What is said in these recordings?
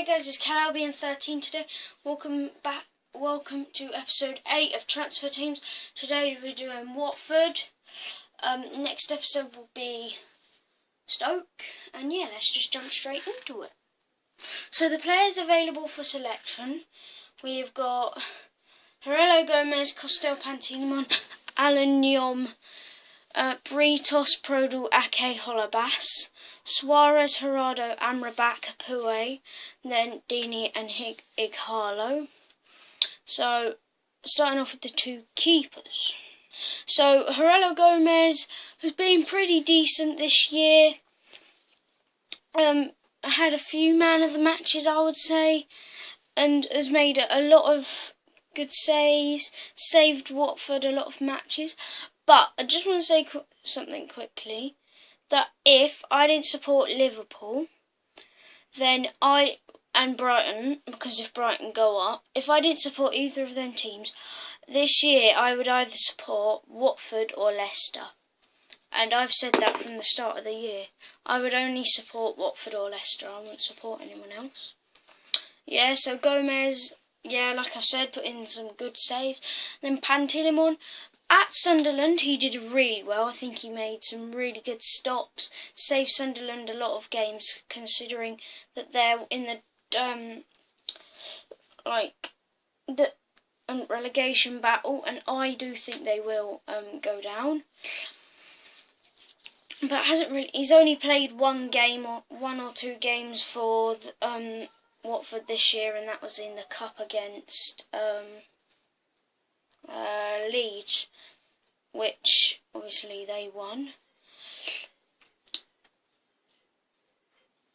Hey guys, it's CalAlbion13 today. Welcome back. Welcome to episode 8 of Transfer Teams. Today we're doing Watford. Next episode will be Stoke. And yeah, let's just jump straight into it. So the players available for selection, we've got Herrero Gomez, Costel Pantilimon, Alan Nyom, Britos, Prodal, Ake, Holabas, Suarez, Gerardo, Amrabat, Kapue, then Dini and Ighalo. So, starting off with the two keepers. So, Herrero Gomez has been pretty decent this year. Had a few man of the matches, I would say, and has made a lot of good saves, saved Watford a lot of matches. But I just want to say something quickly, that if I didn't support Liverpool, then and Brighton, because if Brighton go up, if I didn't support either of them teams, this year I would either support Watford or Leicester. And I've said that from the start of the year. I would only support Watford or Leicester. I wouldn't support anyone else. Yeah, so Gomez, yeah, like I said, put in some good saves. Then Pantilimon. At Sunderland, he did really well. I think he made some really good stops, saved Sunderland a lot of games, considering that they're in the relegation battle, and I do think they will go down. But he's only played one or two games for Watford this year, and that was in the cup against Leeds, which obviously they won.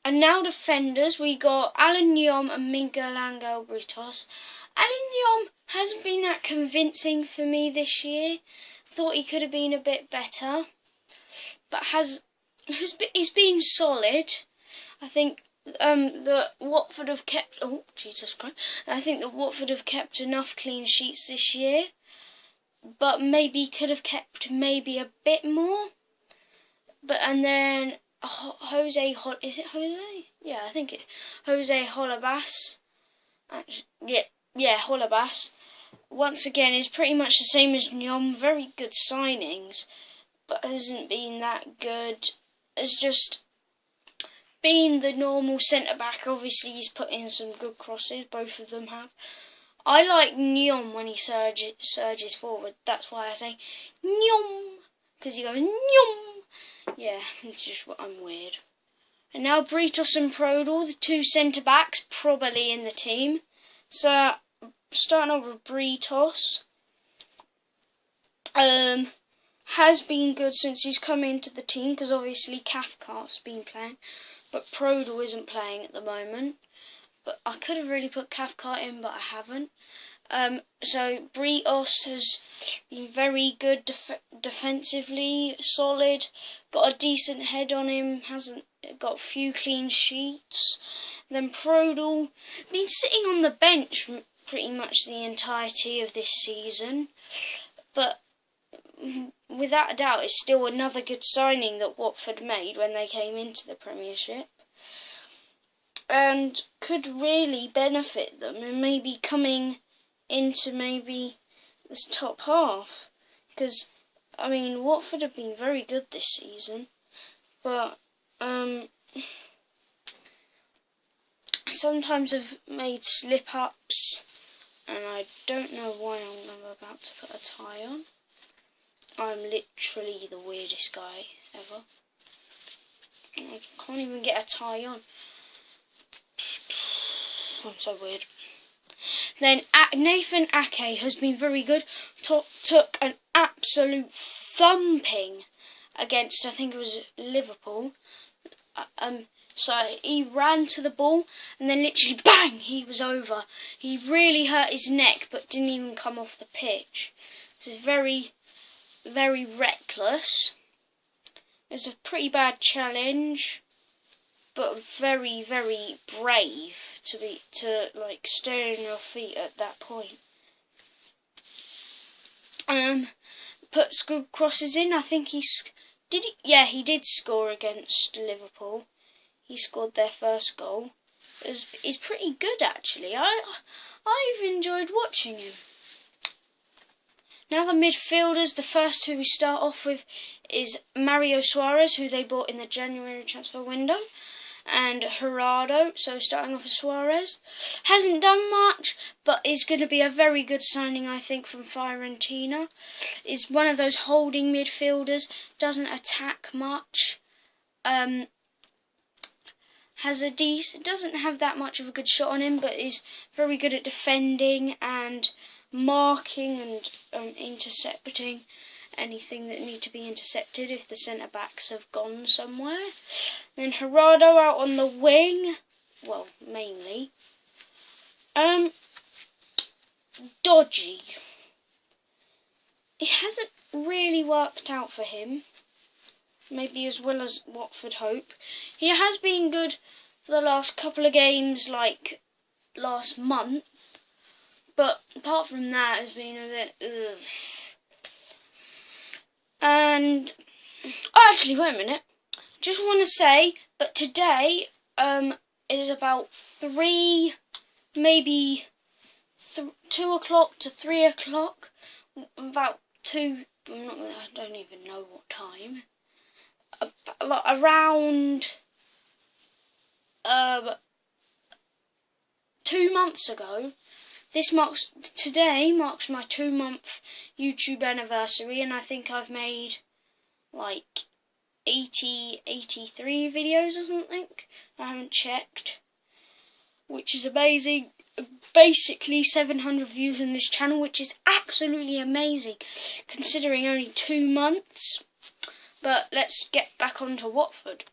And now defenders, we got Alan Nyom and Miguel Angel Britos. Alan Nyom hasn't been that convincing for me this year. Thought he could have been a bit better, but he's been solid. I think that Watford have kept. Oh Jesus Christ! I think that Watford have kept enough clean sheets this year, but maybe could have kept maybe a bit more. And then Jose? Yeah, I think Jose Holabas. Yeah, Holabas. Once again, is pretty much the same as Nyom. Very good signings, but hasn't been that good. Has just been the normal centre back. Obviously, he's put in some good crosses. Both of them have. I like Nyom when he surges forward. That's why I say Nyom, because he goes Nyom. Yeah, it's just I'm weird. And now Britos and Prodal, the two centre backs, probably in the team. So starting off with Britos, has been good since he's come into the team, because obviously Cathcart's been playing, but Prodal isn't playing at the moment. But I could have really put Cathcart in, but I haven't. So Britos has been very good defensively, solid, got a decent head on him, hasn't got a few clean sheets. Then Prodal, been sitting on the bench pretty much the entirety of this season, but without a doubt it's still another good signing that Watford made when they came into the Premiership, and could really benefit them in maybe coming into maybe this top half, because I mean Watford have been very good this season, but sometimes have made slip-ups, and I don't know why I'm about to put a tie on. I'm literally the weirdest guy ever. I can't even get a tie on. I'm so weird. Then Nathan Ake has been very good. Took an absolute thumping against, I think it was Liverpool. So he ran to the ball and then literally bang, he was over. He really hurt his neck but didn't even come off the pitch. This is very, very reckless. It's a pretty bad challenge, but very, very brave to stay on your feet at that point. Put good crosses in. I think he did. He did score against Liverpool. He scored their first goal. is pretty good actually. I've enjoyed watching him. Now the midfielders, the first two we start off with is Mario Suarez, who they bought in the January transfer window, and Gerardo. So starting off with Suarez. Hasn't done much, but is going to be a very good signing, I think, from Fiorentina. Is one of those holding midfielders, doesn't attack much. Doesn't have that much of a good shot on him, but is very good at defending and marking and intercepting anything that need to be intercepted if the centre-backs have gone somewhere. Then Gerardo out on the wing, well, mainly. Dodgy. It hasn't really worked out for him, maybe as well as Watford hope. He has been good for the last couple of games, like last month, but apart from that, it's been a bit ugh. And actually, wait a minute. Just want to say, but today it is about 3, maybe 2 o'clock to 3 o'clock. About 2. I don't even know what time. Around 2 months ago. Today marks my 2-month YouTube anniversary, and I think I've made like 83 videos or something. I haven't checked, which is amazing. Basically 700 views on this channel, which is absolutely amazing considering only 2 months. But let's get back onto Watford.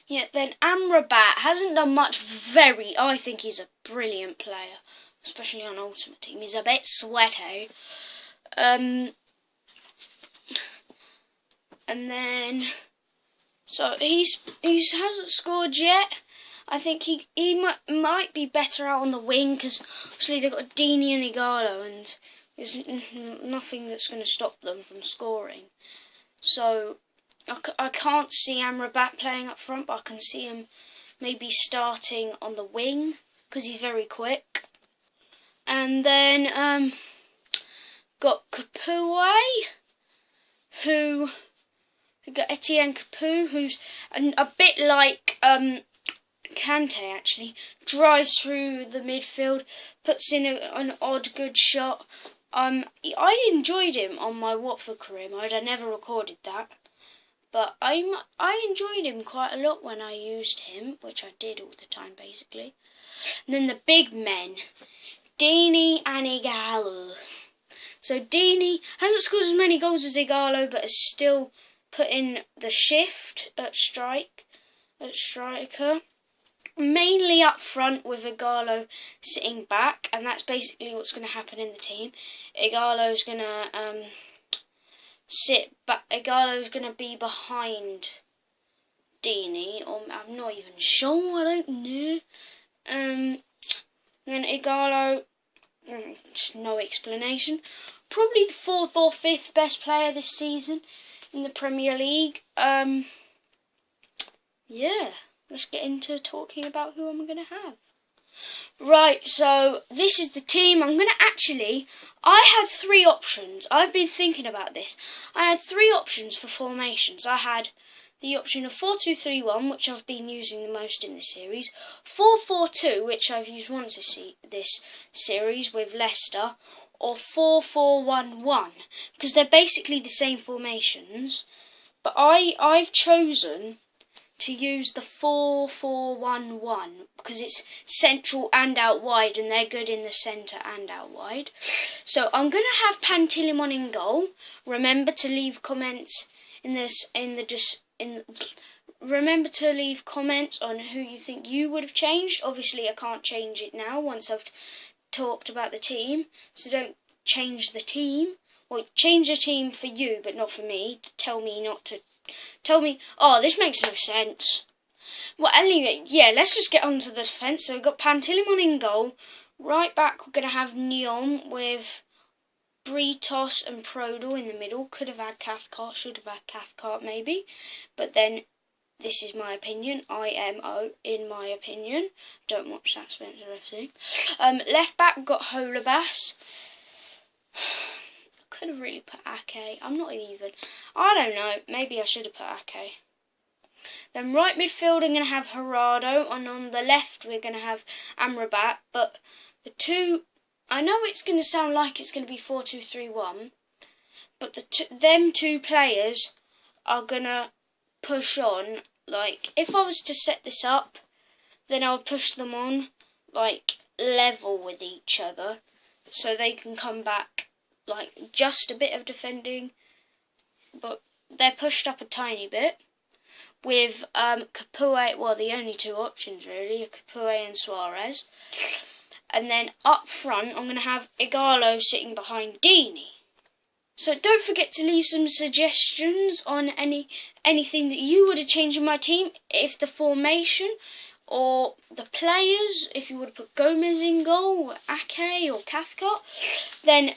Yeah, then Amrabat hasn't done much. I think he's a brilliant player, especially on Ultimate Team. He's a bit sweaty. And then, so he hasn't scored yet. I think he might be better out on the wing, because obviously they've got Dini and Igalo, and there's nothing that's going to stop them from scoring. So I can't see Amrabat playing up front, but I can see him maybe starting on the wing, because he's very quick. And then got Capoue, who got Etienne Capoue, who's a bit like Kante actually, drives through the midfield, puts in an odd good shot. I enjoyed him on my Watford career mode. I never recorded that, but I enjoyed him quite a lot when I used him, which I did all the time basically. And then the big men, Dini and Igalo. So Dini hasn't scored as many goals as Igalo, but has still put in the shift at striker. Mainly up front with Igalo sitting back, and that's basically what's going to happen in the team. Igalo's going to sit back. Igalo's going to be behind Dini, or I'm not even sure. I don't know. And then Igalo, no explanation. Probably the 4th or 5th best player this season in the Premier League. Yeah. Let's get into talking about who I'm going to have. Right, so this is the team. I had 3 options. I've been thinking about this. I had 3 options for formations. I had the option of 4-2-3-1, which I've been using the most in this series. 4-4-2, which I've used once this series with Leicester. Or 4-4-1-1, because they're basically the same formations. But I've chosen to use the 4-4-1-1 because it's central and out wide, and they're good in the centre and out wide. So I'm going to have Pantilimon in goal. Remember to leave comments remember to leave comments on who you think you would have changed. Obviously I can't change it now once I've talked about the team, so don't change the team. Well, change the team for you, but not for me. Tell me, oh, this makes no sense. Well, anyway, yeah, let's just get on to the defence. So we've got Pantilimon in goal. Right back, we're going to have Neon with Britos and Prodal in the middle. Could have had Cathcart, should have had Cathcart maybe. But then this is my opinion. IMO, in my opinion. Don't watch that Spencer FC. Left back, we've got Holebas. Could have really put Ake. I'm not even. I don't know. Maybe I should have put Ake. Then right midfield, I'm going to have Gerardo. And on the left, we're going to have Amrabat. But the two... I know it's going to sound like it's going to be 4-2-3-1. But them two players are going to push on. Like, if I was to set this up, then I would push them on, like, level with each other. So they can come back, like, just a bit of defending. But they're pushed up a tiny bit. With Capoue, well, the only two options, really, are Capoue and Suarez. And then up front, I'm going to have Igalo sitting behind Dini. So don't forget to leave some suggestions on anything that you would have changed in my team, if the formation or the players, if you would have put Gomez in goal, or Ake or Cathcart, then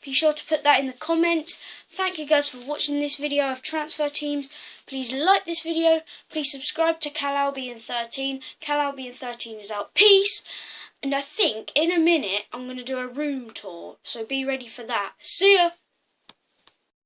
be sure to put that in the comments. Thank you guys for watching this video of transfer teams. Please like this video. Please subscribe to CalAlbion13. CalAlbion13 is out. Peace. And I think in a minute I'm going to do a room tour. So be ready for that. See ya.